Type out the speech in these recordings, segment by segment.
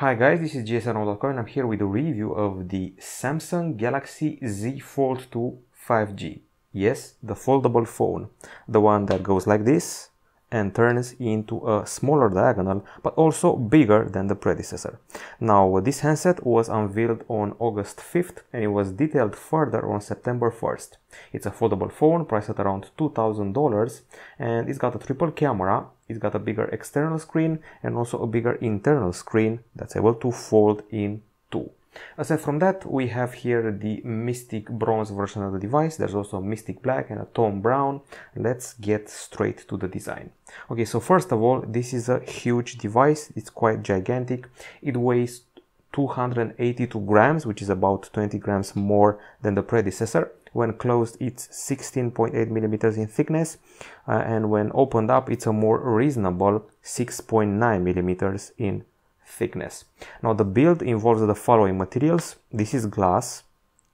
Hi guys, this is gsno.com and I'm here with a review of the Samsung Galaxy Z Fold 2 5G. Yes, the foldable phone, the one that goes like this and turns into a smaller diagonal, but also bigger than the predecessor. Now, this handset was unveiled on August 5th and it was detailed further on September 1st. It's a foldable phone priced at around $2,000 and it's got a triple camera, it's got a bigger external screen and also a bigger internal screen that's able to fold in two. Aside from that, we have here the Mystic Bronze version of the device. There's also a Mystic Black and a Tone Brown. Let's get straight to the design. Okay, so first of all, this is a huge device. It's quite gigantic. It weighs 282 grams, which is about 20 grams more than the predecessor. When closed, it's 16.8 millimeters in thickness, and when opened up, it's a more reasonable 6.9 millimeters in thickness. Now the build involves the following materials. This is glass,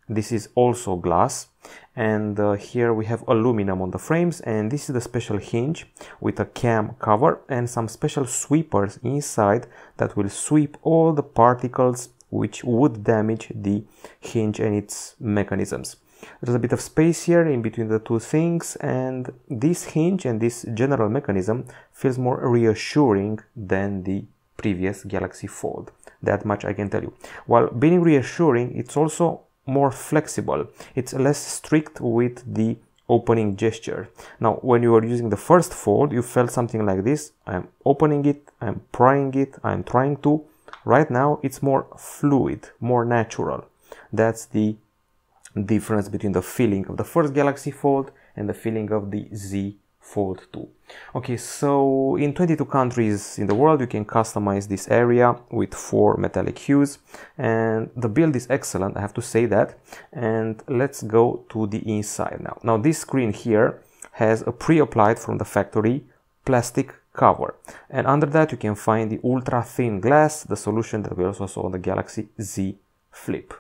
this is also glass, and here we have aluminum on the frames, and this is the special hinge with a cam cover and some special sweepers inside that will sweep all the particles which would damage the hinge and its mechanisms. There's a bit of space here in between the two things, and this hinge and this general mechanism feels more reassuring than the previous Galaxy Fold. That much I can tell you. While being reassuring, it's also more flexible. It's less strict with the opening gesture. Now, when you were using the first Fold, you felt something like this. I'm opening it, I'm prying it, I'm trying to. Right now, it's more fluid, more natural. That's the difference between the feeling of the first Galaxy Fold and the feeling of the Z Fold 2. Okay, so in 22 countries in the world you can customize this area with 4 metallic hues, and the build is excellent, I have to say that. And let's go to the inside now. Now this screen here has a pre-applied from the factory plastic cover, and under that you can find the ultra thin glass, the solution that we also saw on the Galaxy Z Flip.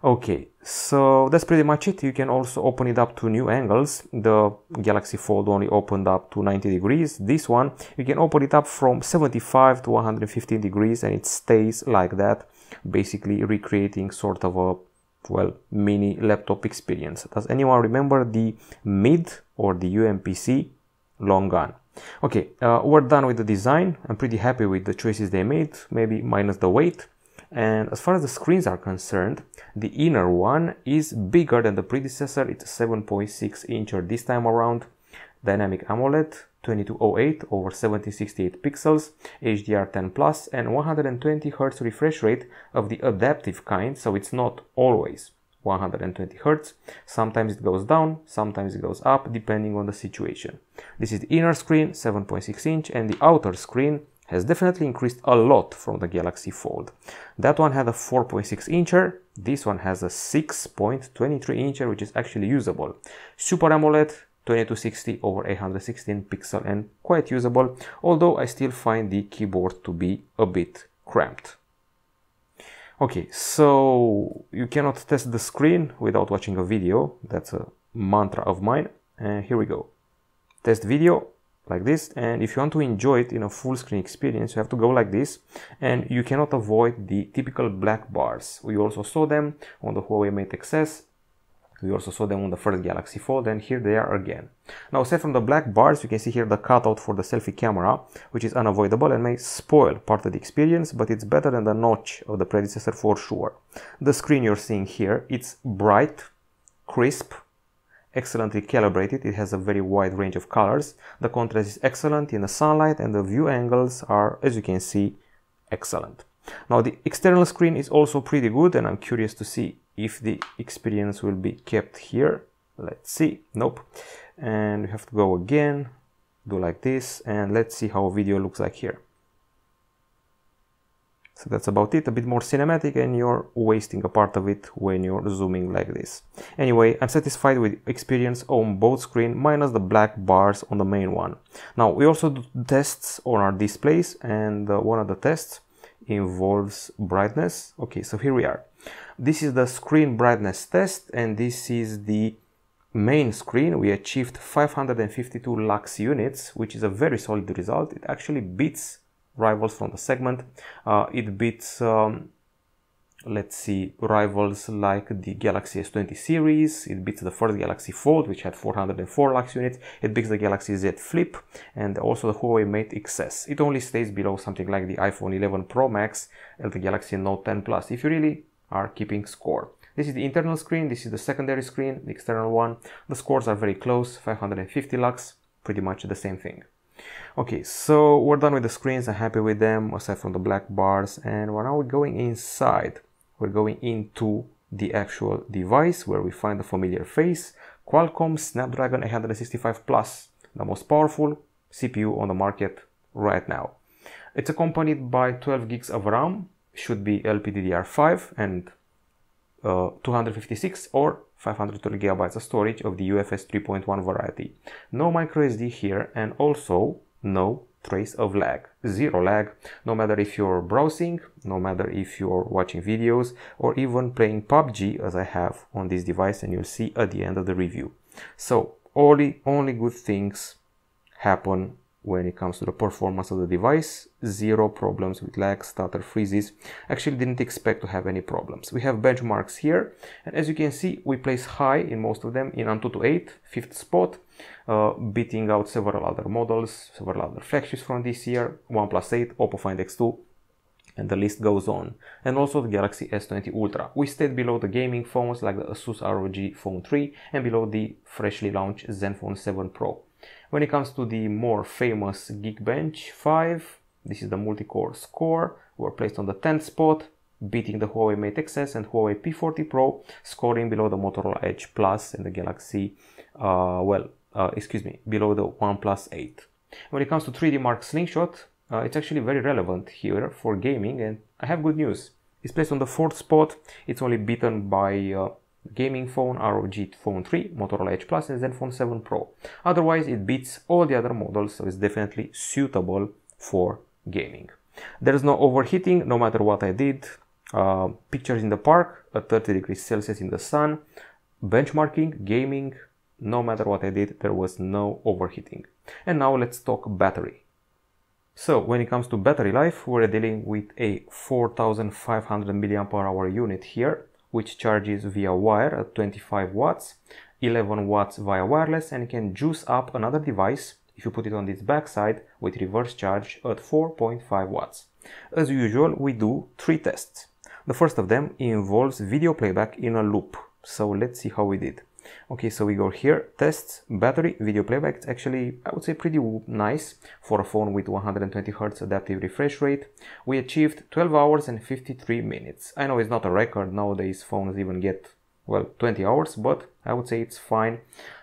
Okay, so that's pretty much it. You can also open it up to new angles. The Galaxy Fold only opened up to 90 degrees. This one, you can open it up from 75 to 115 degrees and it stays like that, basically recreating sort of a, well, mini laptop experience. Does anyone remember the Mid or the UMPC? Long gone. Okay, we're done with the design. I'm pretty happy with the choices they made, maybe minus the weight. And as far as the screens are concerned, the inner one is bigger than the predecessor. It's 7.6 incher this time around. Dynamic AMOLED 2208 over 1768 pixels, HDR10 Plus, and 120 Hz refresh rate of the adaptive kind, so it's not always 120 Hz. Sometimes it goes down, sometimes it goes up, depending on the situation. This is the inner screen, 7.6 inch, and the outer screen has definitely increased a lot from the Galaxy Fold. That one had a 4.6 incher, this one has a 6.23 incher, which is actually usable. Super AMOLED 2260 over 816 pixel and quite usable, although I still find the keyboard to be a bit cramped. Okay, so you cannot test the screen without watching a video. That's a mantra of mine. And here we go. Test video. Like this, and if you want to enjoy it in a full screen experience, you have to go like this, and you cannot avoid the typical black bars. We also saw them on the Huawei Mate XS, we also saw them on the first Galaxy Fold, and here they are again. Now, aside from the black bars, you can see here the cutout for the selfie camera, which is unavoidable and may spoil part of the experience, but it's better than the notch of the predecessor for sure. The screen you're seeing here, it's bright, crisp, excellently calibrated. It has a very wide range of colors. The contrast is excellent in the sunlight and the view angles are, as you can see, excellent. Now the external screen is also pretty good, and I'm curious to see if the experience will be kept here. Let's see. Nope. And we have to go again, do like this, and let's see how a video looks like here. So that's about it, a bit more cinematic, and you're wasting a part of it when you're zooming like this. Anyway, I'm satisfied with experience on both screens, minus the black bars on the main one. Now, we also do tests on our displays, and one of the tests involves brightness. Okay, so here we are. This is the screen brightness test, and this is the main screen. We achieved 552 lux units, which is a very solid result. It actually beats rivals from the segment. It beats let's see, rivals like the Galaxy S20 series. It beats the first Galaxy Fold, which had 404 lux units. It beats the Galaxy Z Flip and also the Huawei Mate XS. It only stays below something like the iPhone 11 Pro Max and the Galaxy Note 10 Plus, if you really are keeping score. This is the internal screen, this is the secondary screen, the external one. The scores are very close, 550 lux, pretty much the same thing. Okay, so we're done with the screens. I'm happy with them, aside from the black bars, and we're now going inside. We're going into the actual device where we find the familiar face, Qualcomm Snapdragon 865 Plus, the most powerful CPU on the market right now. It's accompanied by 12 gigs of RAM, should be LPDDR5, and 256 or 512 gigabytes of storage of the UFS 3.1 variety. No microSD here, and also no trace of lag, zero lag, no matter if you're browsing, no matter if you're watching videos or even playing PUBG, as I have on this device, and you'll see at the end of the review. So only good things happen when it comes to the performance of the device. Zero problems with lag, stutter, freezes. Actually didn't expect to have any problems. We have benchmarks here, and as you can see, we place high in most of them, in Antutu 8, 5th spot, beating out several other models, several other flagships from this year, OnePlus 8, Oppo Find X2, and the list goes on. And also the Galaxy S20 Ultra. We stayed below the gaming phones like the Asus ROG Phone 3 and below the freshly launched Zenfone 7 Pro. When it comes to the more famous Geekbench 5, this is the multi-core score. We're placed on the 10th spot, beating the Huawei Mate XS and Huawei P40 Pro, scoring below the Motorola Edge Plus and the Galaxy, below the OnePlus 8. When it comes to 3D Mark Slingshot, it's actually very relevant here for gaming, and I have good news. It's placed on the 4th spot. It's only beaten by gaming phone, ROG Phone 3, Motorola Edge Plus and Zenfone 7 Pro. Otherwise it beats all the other models, so it's definitely suitable for gaming. There's no overheating no matter what I did. Pictures in the park at 30 degrees Celsius in the sun, benchmarking, gaming, no matter what I did, there was no overheating. And now let's talk battery. So when it comes to battery life, we're dealing with a 4500 mAh unit here, which charges via wire at 25 watts, 11 watts via wireless, and you can juice up another device if you put it on its backside with reverse charge at 4.5 watts. As usual, we do 3 tests. The first of them involves video playback in a loop. So let's see how we did. Okay, so we go here, tests, battery, video playback. It's actually, I would say, pretty nice for a phone with 120 Hz adaptive refresh rate. We achieved 12 hours and 53 minutes. I know it's not a record, nowadays phones even get, well, 20 hours, but I would say it's fine.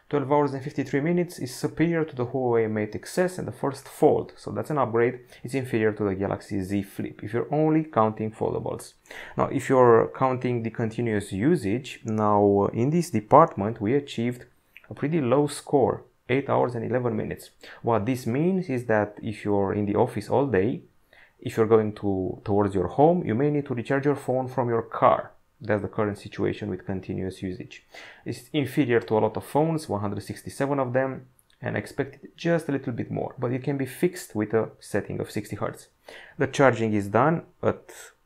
12 hours and 53 minutes is superior to the Huawei Mate XS and the first Fold, so that's an upgrade. It's inferior to the Galaxy Z Flip, if you're only counting foldables. Now, if you're counting the continuous usage, now in this department we achieved a pretty low score, 8 hours and 11 minutes. What this means is that if you're in the office all day, if you're going towards your home, you may need to recharge your phone from your car. That's the current situation with continuous usage. It's inferior to a lot of phones, 167 of them, and I expected just a little bit more, but it can be fixed with a setting of 60 Hz. The charging is done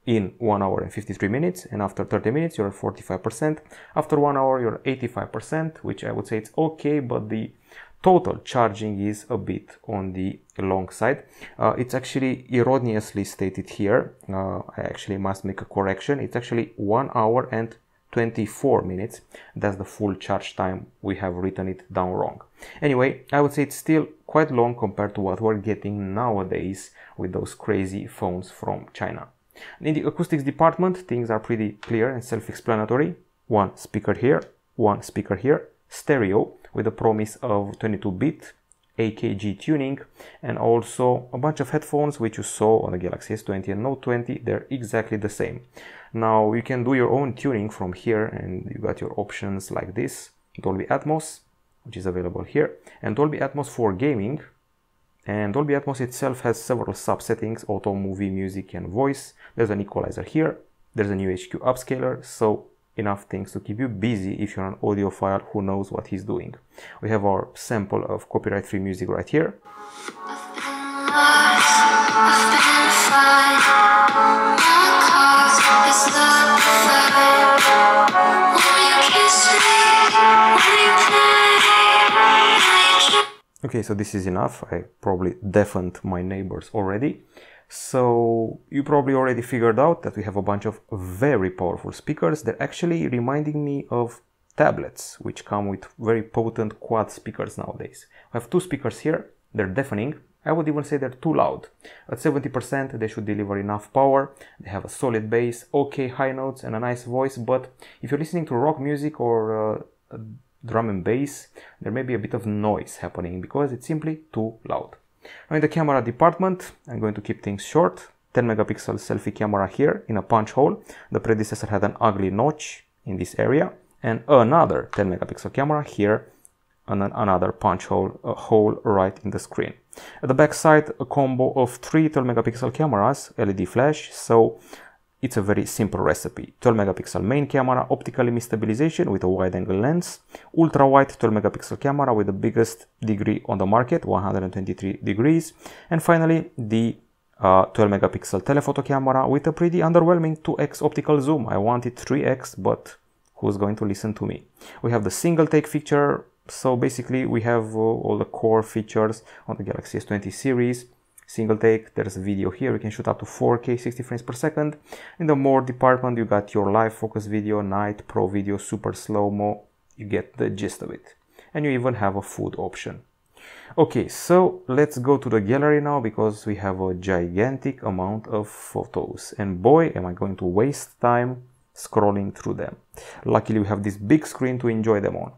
in 1 hour and 53 minutes, and after 30 minutes you're at 45%. After 1 hour you're at 85%, which I would say it's okay, but the total charging is a bit on the long side. It's actually erroneously stated here. I actually must make a correction. It's actually 1 hour and 24 minutes. That's the full charge time. We have written it down wrong. Anyway, I would say it's still quite long compared to what we're getting nowadays with those crazy phones from China. In the acoustics department, things are pretty clear and self-explanatory. One speaker here, one speaker here, stereo, with a promise of 22-bit AKG tuning, and also a bunch of headphones which you saw on the Galaxy S20 and Note 20. They're exactly the same. Now you can do your own tuning from here, and you got your options like this: Dolby Atmos, which is available here, and Dolby Atmos for gaming. And Dolby Atmos itself has several sub-settings: auto, movie, music, and voice. There's an equalizer here. There's a new HQ upscaler, so enough things to keep you busy if you're an audiophile who knows what he's doing. We have our sample of copyright-free music right here. Okay, so this is enough. I probably deafened my neighbors already. So you probably already figured out that we have a bunch of very powerful speakers. They're actually reminding me of tablets, which come with very potent quad speakers nowadays. I have two speakers here. They're deafening. I would even say they're too loud. At 70%, they should deliver enough power. They have a solid bass, okay high notes, and a nice voice. But if you're listening to rock music or drum and bass, there may be a bit of noise happening because it's simply too loud. Now in the camera department, I'm going to keep things short. 10 megapixel selfie camera here in a punch hole. The predecessor had an ugly notch in this area, and another 10 megapixel camera here and another punch hole, a hole right in the screen. At the back side, a combo of 3 12 megapixel cameras, LED flash, so it's a very simple recipe. 12 megapixel main camera, optical image stabilization with a wide angle lens, ultra wide 12 megapixel camera with the biggest degree on the market, 123 degrees, and finally the 12 megapixel telephoto camera with a pretty underwhelming 2x optical zoom. I wanted 3x, but who's going to listen to me? We have the single take feature, so basically we have all the core features on the Galaxy S20 series. Single take, there's a video here, you can shoot up to 4K 60 frames per second. In the more department, you got your live focus video, night, pro video, super slow-mo, you get the gist of it. And you even have a food option. Okay, so let's go to the gallery now because we have a gigantic amount of photos. And boy, am I going to waste time scrolling through them. Luckily, we have this big screen to enjoy them on.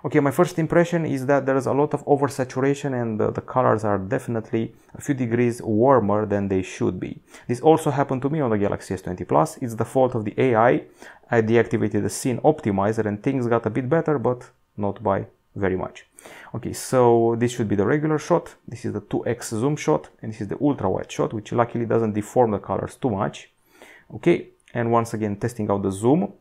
Okay, my first impression is that there is a lot of oversaturation and the colors are definitely a few degrees warmer than they should be. This also happened to me on the Galaxy S20 Plus. It's the fault of the AI. I deactivated the scene optimizer and things got a bit better, but not by very much. Okay, so this should be the regular shot. This is the 2x zoom shot, and this is the ultra wide shot, which luckily doesn't deform the colors too much. Okay, and once again testing out the zoom.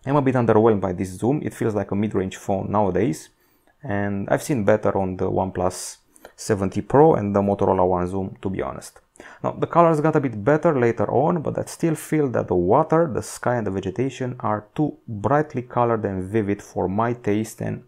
I'm a bit underwhelmed by this zoom. It feels like a mid-range phone nowadays, and I've seen better on the OnePlus 70 Pro and the Motorola One Zoom, to be honest. Now, the colors got a bit better later on, but I still feel that the water, the sky and the vegetation are too brightly colored and vivid for my taste and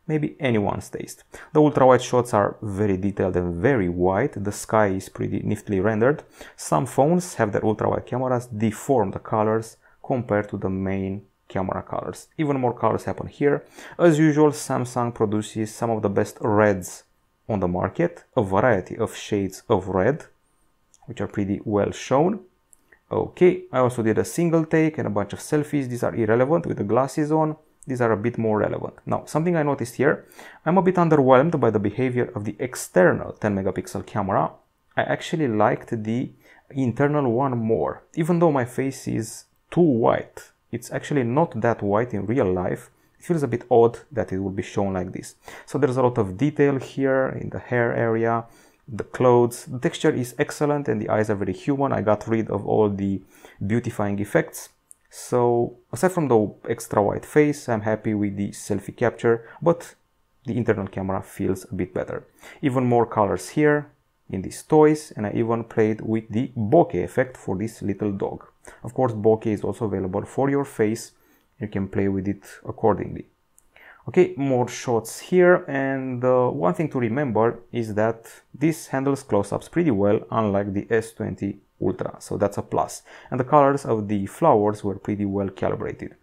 maybe anyone's taste. The ultra-wide shots are very detailed and very wide. The sky is pretty niftily rendered. Some phones have their ultra-wide cameras deform the colors compared to the main camera colors. Even more colors happen here. As usual, Samsung produces some of the best reds on the market, a variety of shades of red, which are pretty well shown. Okay, I also did a single take and a bunch of selfies. These are irrelevant with the glasses on. These are a bit more relevant. Now, something I noticed here, I'm a bit underwhelmed by the behavior of the external 10 megapixel camera. I actually liked the internal one more, even though my face is too white. It's actually not that white in real life. It feels a bit odd that it will be shown like this. So there's a lot of detail here in the hair area, the clothes. The texture is excellent and the eyes are very human. I got rid of all the beautifying effects. So aside from the extra white face, I'm happy with the selfie capture, but the internal camera feels a bit better. Even more colors here in these toys, and I even played with the bokeh effect for this little dog. Of course, bokeh is also available for your face. You can play with it accordingly. Okay, more shots here, and one thing to remember is that this handles close-ups pretty well, unlike the S20 Ultra, so that's a plus. And the colors of the flowers were pretty well calibrated.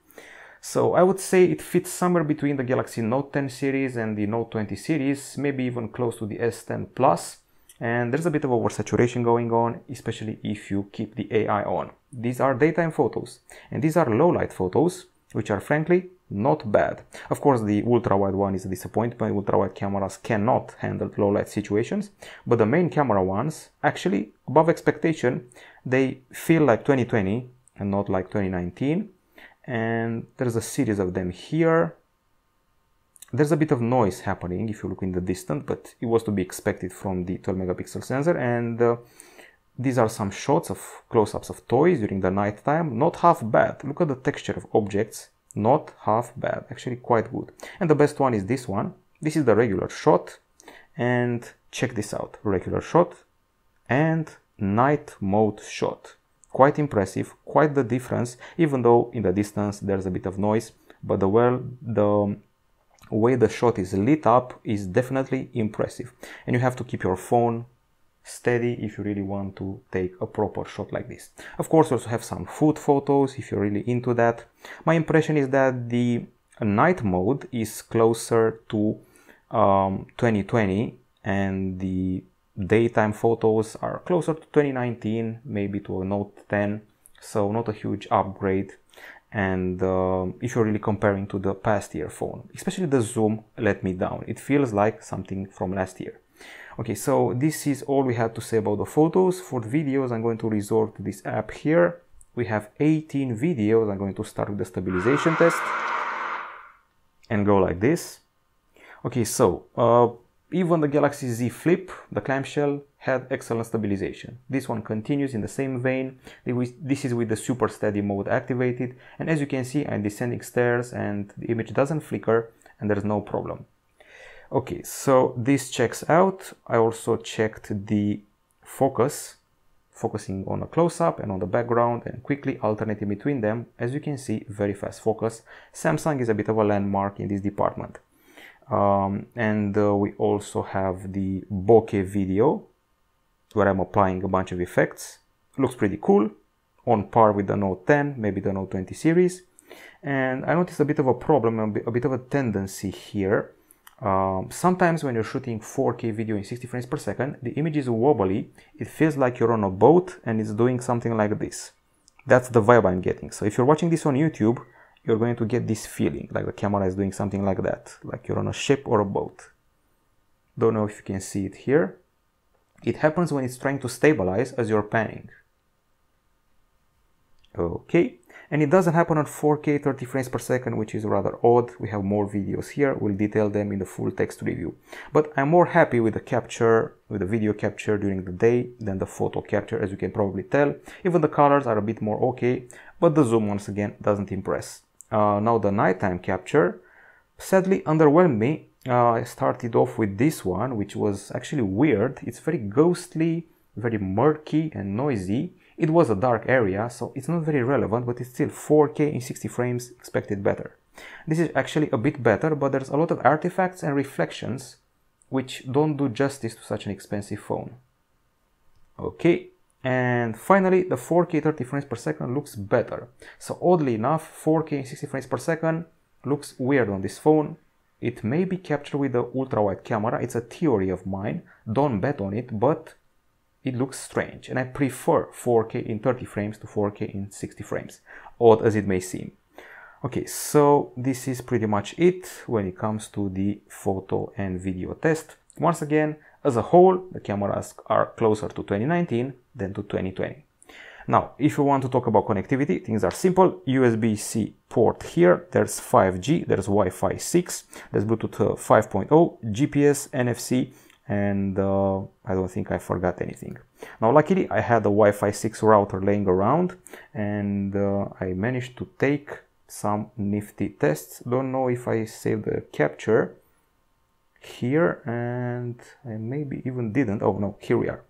So I would say it fits somewhere between the Galaxy Note 10 series and the Note 20 series, maybe even close to the S10 Plus. And there's a bit of oversaturation going on, especially if you keep the AI on. These are daytime photos, and these are low light photos, which are frankly not bad. Of course, the ultra-wide one is a disappointment. Ultra-wide cameras cannot handle low light situations, but the main camera ones, actually above expectation, they feel like 2020 and not like 2019. And there's a series of them here. There's a bit of noise happening if you look in the distance, but it was to be expected from the 12 megapixel sensor. And these are some shots of close-ups of toys during the night time. Not half bad. Look at the texture of objects. Not half bad. Actually quite good. And the best one is this one. This is the regular shot. And check this out. Regular shot and night mode shot. Quite impressive, quite the difference, even though in the distance there's a bit of noise, but the way the shot is lit up is definitely impressive. And you have to keep your phone steady if you really want to take a proper shot like this. Of course, also have some food photos if you're really into that. My impression is that the night mode is closer to 2020 and the daytime photos are closer to 2019, maybe to a Note 10, so not a huge upgrade. And if you're really comparing to the past year phone, especially the zoom let me down. It feels like something from last year. Okay, so this is all we had to say about the photos. For the videos, I'm going to resort to this app here. We have 18 videos. I'm going to start with the stabilization test and go like this. Okay, so even the Galaxy Z Flip, the clamshell, had excellent stabilization. This one continues in the same vein. This is with the super steady mode activated, and as you can see, I'm descending stairs and the image doesn't flicker and there's no problem. Okay, so this checks out. I also checked the focusing on a close-up and on the background and quickly alternating between them. As you can see, very fast focus. Samsung is a bit of a landmark in this department. We also have the bokeh video where I'm applying a bunch of effects. Looks pretty cool, on par with the Note 10, maybe the Note 20 series. And I noticed a bit of a problem, a bit of a tendency here. Sometimes when you're shooting 4K video in 60 frames per second, the image is wobbly. It feels like you're on a boat and it's doing something like this. That's the vibe I'm getting. So if you're watching this on YouTube, you're going to get this feeling like the camera is doing something like that, like you're on a ship or a boat. Don't know if you can see it here. It happens when it's trying to stabilize as you're panning. Okay, and it doesn't happen on 4K 30 frames per second, which is rather odd. We have more videos here. We'll detail them in the full text review. But I'm more happy with the capture, with the video capture during the day than the photo capture, as you can probably tell. Even the colors are a bit more okay, but the zoom once again doesn't impress. Now the nighttime capture sadly underwhelmed me. I started off with this one, which was actually weird. It's very ghostly, very murky and noisy. It was a dark area, so it's not very relevant, but it's still 4K in 60 frames, expected better. This is actually a bit better, but there's a lot of artifacts and reflections which don't do justice to such an expensive phone. Okay, and finally the 4K 30 frames per second looks better. So oddly enough, 4K in 60 frames per second looks weird on this phone. It may be captured with the ultra-wide camera. It's a theory of mine. Don't bet on it, but it looks strange. And I prefer 4K in 30 frames to 4K in 60 frames, odd as it may seem. Okay, so this is pretty much it when it comes to the photo and video test. Once again, as a whole, the cameras are closer to 2019 than to 2020. Now, if you want to talk about connectivity, things are simple. USB-C port here, there's 5G, there's Wi-Fi 6, there's Bluetooth 5.0, GPS, NFC, and I don't think I forgot anything. Now, luckily, I had a Wi-Fi 6 router laying around, and I managed to take some nifty tests. Don't know if I saved the capture here, and I maybe even didn't. Oh no, here we are.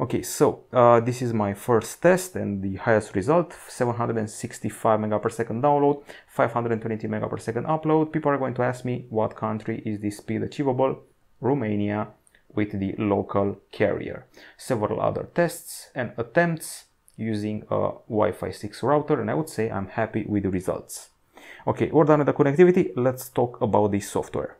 Okay, so this is my first test and the highest result, 765 mega per second download, 520 mega per second upload. People are going to ask me what country is this speed achievable? Romania, with the local carrier. Several other tests and attempts using a Wi-Fi 6 router, and I would say I'm happy with the results. Okay, we're done with the connectivity. Let's talk about the software.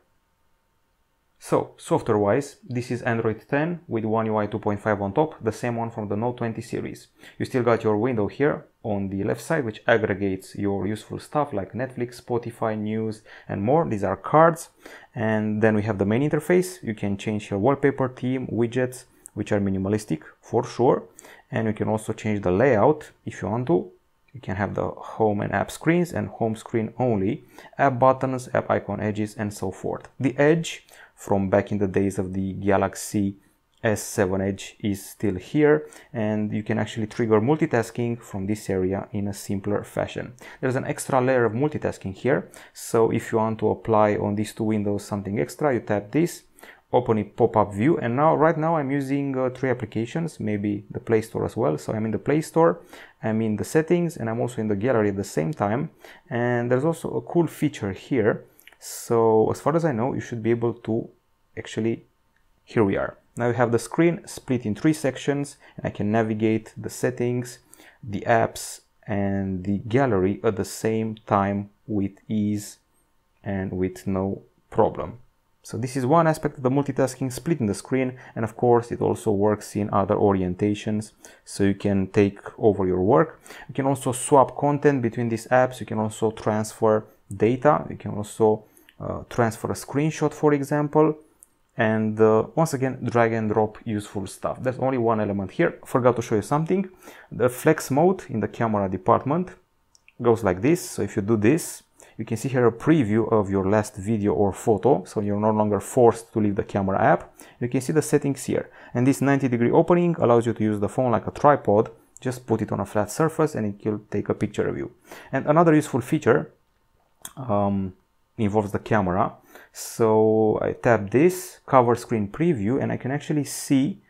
So, software-wise, this is Android 10 with One UI 2.5 on top, the same one from the Note 20 series. You still got your window here on the left side, which aggregates your useful stuff like Netflix, Spotify, news, and more. These are cards. And then we have the main interface. You can change your wallpaper, theme, widgets, which are minimalistic for sure. And you can also change the layout if you want to. You can have the home and app screens and home screen only, app buttons, app icon edges, and so forth. The edge from back in the days of the Galaxy S7 Edge is still here, and you can actually trigger multitasking from this area in a simpler fashion. There's an extra layer of multitasking here, so if you want to apply on these two windows something extra, you tap this, open it pop-up view, and now right now I'm using 3 applications, maybe the Play Store as well. So I'm in the Play Store, I'm in the settings, and I'm also in the gallery at the same time. And there's also a cool feature here. So as far as I know, you should be able to actually, here we are. Now you have the screen split in 3 sections, and I can navigate the settings, the apps, and the gallery at the same time with ease and with no problem. So this is one aspect of the multitasking, splitting the screen, and of course it also works in other orientations, so you can take over your work. You can also swap content between these apps, you can also transfer data, you can also transfer a screenshot, for example, and once again, drag and drop useful stuff. There's only one element here, forgot to show you something. The flex mode in the camera department goes like this. So if you do this, you can see here a preview of your last video or photo, so you're no longer forced to leave the camera app. You can see the settings here, and this 90-degree opening allows you to use the phone like a tripod. Just put it on a flat surface and it will take a picture of you. And another useful feature involves the camera. So I tap this cover screen preview, and I can actually see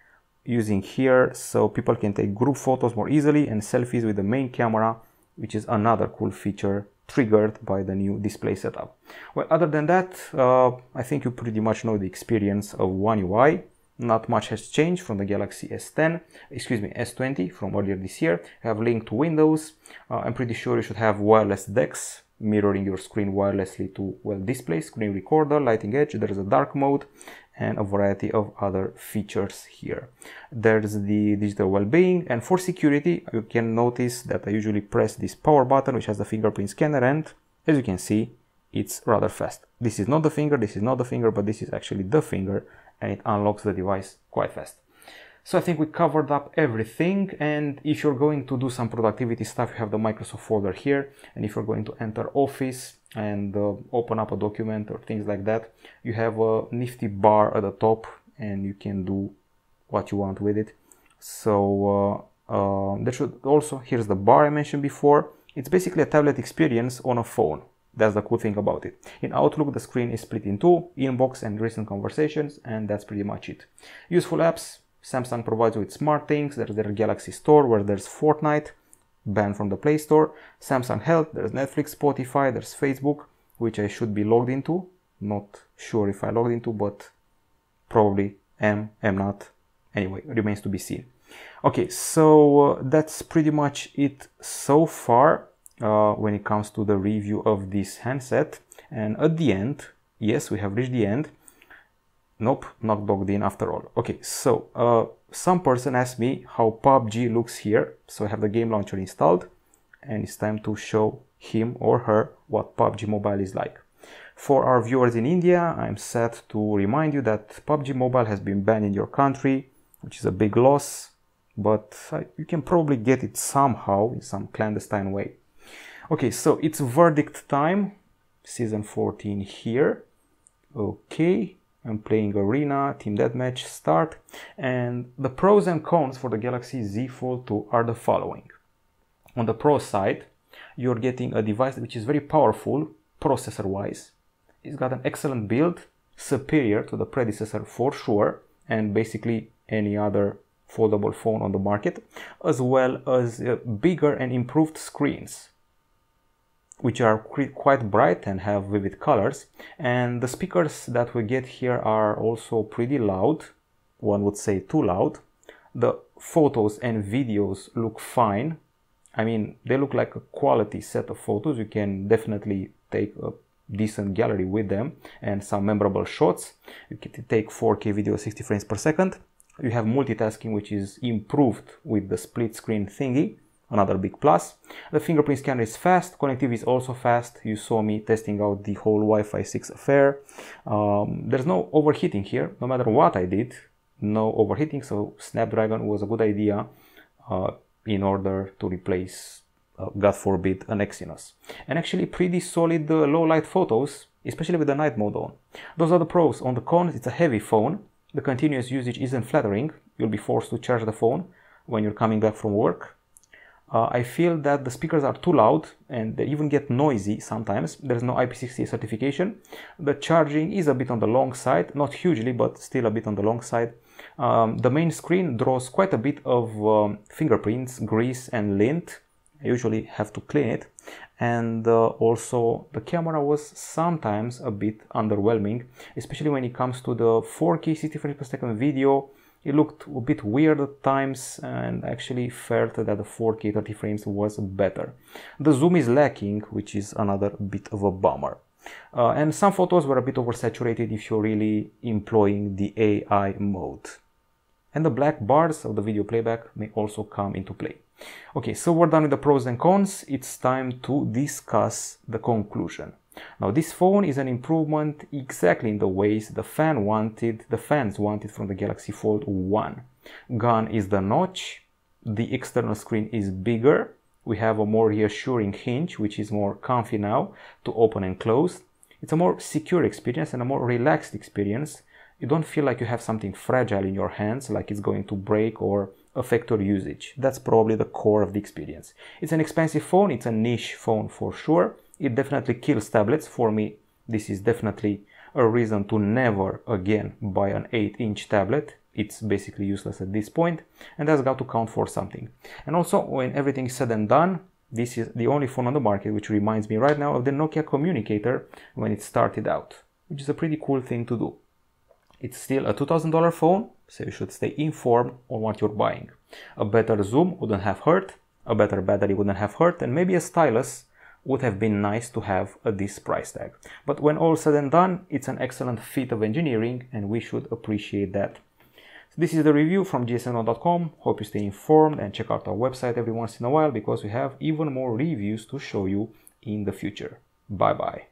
using here, so people can take group photos more easily and selfies with the main camera, which is another cool feature triggered by the new display setup. Well, other than that, I think you pretty much know the experience of One UI. Not much has changed from the Galaxy S20 from earlier this year. I have linked to Windows. I'm pretty sure you should have wireless DeX, mirroring your screen wirelessly to, well, display, screen recorder, lighting edge. There's a dark mode and a variety of other features here. There's the digital well-being, and for security, you can notice that I usually press this power button, which has the fingerprint scanner, and as you can see, it's rather fast. This is not the finger, this is not the finger, but this is actually the finger, and it unlocks the device quite fast. So I think we covered up everything, and if you're going to do some productivity stuff, you have the Microsoft folder here, and if you're going to enter Office and open up a document or things like that, you have a nifty bar at the top and you can do what you want with it. So there should also, here's the bar I mentioned before. It's basically a tablet experience on a phone. That's the cool thing about it. In Outlook, the screen is split in 2, Inbox and Recent Conversations, and that's pretty much it. Useful apps, Samsung provides you with SmartThings. There's their Galaxy Store where there's Fortnite, banned from the Play Store, Samsung Health, there's Netflix, Spotify, there's Facebook, which I should be logged into. Not sure if I logged into, but probably am not. Anyway, remains to be seen. Okay, so that's pretty much it so far when it comes to the review of this handset. And at the end, yes, we have reached the end. Nope, not logged in after all. Okay, so some person asked me how PUBG looks here. So I have the game launcher installed, and it's time to show him or her what PUBG Mobile is like. For our viewers in India, I'm sad to remind you that PUBG Mobile has been banned in your country, which is a big loss, but you can probably get it somehow in some clandestine way. Okay, so it's verdict time, season 14 here. Okay, I'm playing Arena, Team Deathmatch, start, and the pros and cons for the Galaxy Z Fold 2 are the following. On the pro side, you're getting a device which is very powerful processor-wise. It's got an excellent build, superior to the predecessor for sure, and basically any other foldable phone on the market, as well as bigger and improved screens, which are quite bright and have vivid colors. And the speakers that we get here are also pretty loud, one would say too loud. The photos and videos look fine. I mean, they look like a quality set of photos. You can definitely take a decent gallery with them and some memorable shots. You can take 4K video 60 frames per second. You have multitasking, which is improved with the split screen thingy. Another big plus. The fingerprint scanner is fast, connectivity is also fast. You saw me testing out the whole Wi-Fi 6 affair. There's no overheating here, no matter what I did, no overheating, so Snapdragon was a good idea in order to replace, God forbid, an Exynos. And actually pretty solid low light photos, especially with the night mode on. Those are the pros. On the cons, it's a heavy phone. The continuous usage isn't flattering. You'll be forced to charge the phone when you're coming back from work. I feel that the speakers are too loud and they even get noisy sometimes. There's no IP68 certification. The charging is a bit on the long side, not hugely, but still a bit on the long side. The main screen draws quite a bit of fingerprints, grease and lint. I usually have to clean it. And also the camera was sometimes a bit underwhelming, especially when it comes to the 4K 60 frames per second video. It looked a bit weird at times, and actually felt that the 4K 30 frames was better. The zoom is lacking, which is another bit of a bummer. And some photos were a bit oversaturated if you're really employing the AI mode. And the black bars of the video playback may also come into play. Okay, so we're done with the pros and cons. It's time to discuss the conclusion. Now, this phone is an improvement exactly in the ways the fans wanted from the Galaxy Fold 1. Gone is the notch, the external screen is bigger, we have a more reassuring hinge, which is more comfy now to open and close. It's a more secure experience and a more relaxed experience. You don't feel like you have something fragile in your hands, like it's going to break or affect your usage. That's probably the core of the experience. It's an expensive phone, it's a niche phone for sure. It definitely kills tablets. For me, this is definitely a reason to never again buy an 8-inch tablet. It's basically useless at this point, and that's got to count for something. And also, when everything is said and done, this is the only phone on the market which reminds me right now of the Nokia Communicator when it started out, which is a pretty cool thing to do. It's still a $2,000 phone, so you should stay informed on what you're buying. A better zoom wouldn't have hurt, a better battery wouldn't have hurt, and maybe a stylus would have been nice to have at this price tag. But when all said and done, it's an excellent feat of engineering, and we should appreciate that. So this is the review from gsm.com. Hope you stay informed and check out our website every once in a while, because we have even more reviews to show you in the future. Bye bye.